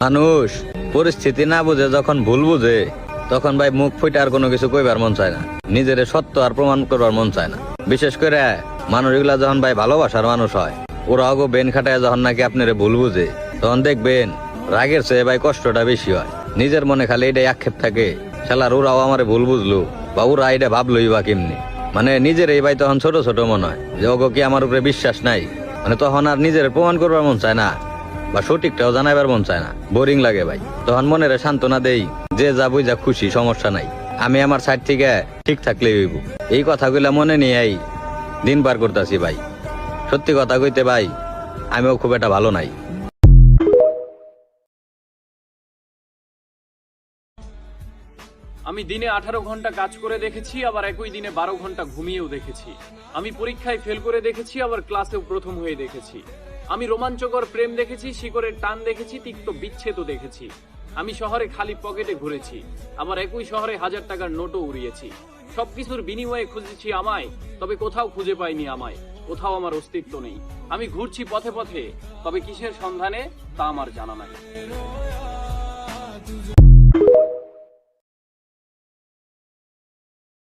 মানুষ পরিস্থিতি না বুঝে যখন ভুল বুঝে তখন ভাই মুখ ফুটে আর কোনো কিছু কইবার মন চায় না, নিজের সত্য আর প্রমাণ করবার মন চায় না। বিশেষ করে মানুষগুলা যখন ভাই ভালোবাসার মানুষ হয়, ওরা অগো বেন খাটায় যখন নাকি আপনার ভুল বুঝে, তখন দেখবেন রাগের চেয়ে ভাই কষ্টটা বেশি হয়। নিজের মনে খালি এটাই আক্ষেপ থাকে, শালার ওরাও আমারে ভুল বুঝলো বা ওরা এটা ভাবলোই বা কেমনি। মানে নিজের এই ভাই তখন ছোট ছোট মনে হয় যে ওগো কি আমার উপরে বিশ্বাস নাই। মানে তখন আর নিজের প্রমাণ করবার মন চায় না বা সঠিকটাও জানাইবার মন চায় না, বোরিং লাগে ভাই। তখন মনের সান্ত্বনা দেই যে যা বুঝা খুশি, সমস্যা নাই, আমি আমার সাইড থেকে ঠিক থাকলেই হইব। এই কথাগুলা মনে নিয়েই দিন পার করতেছি ভাই। সত্যি কথা কইতে ভাই, আমিও খুব একটা ভালো নাই। আমি দিনে 18 ঘন্টা কাজ করে দেখেছি, আবার একই দিনে 12 ঘন্টা ঘুমিয়েও দেখেছি। আমি পরীক্ষায় ফেল করে দেখেছি, আবার ক্লাসেও প্রথম হয়ে দেখেছি। আমি রোমাঞ্চকর প্রেম দেখেছি, শিকড়ের টান দেখেছি, তিক্ত বিচ্ছেদও দেখেছি। আমি শহরে খালি পকেটে ঘুরেছি, আবার একই শহরে 1000 টাকার নোটও উড়িয়েছি। সবকিছুর বিনিময়ে খুঁজেছি আমায়, তবে কোথাও খুঁজে পাইনি আমায়, কোথাও আমার অস্তিত্ব নেই। আমি ঘুরছি পথে পথে, তবে কিসের সন্ধানে তা আমার জানা নাই।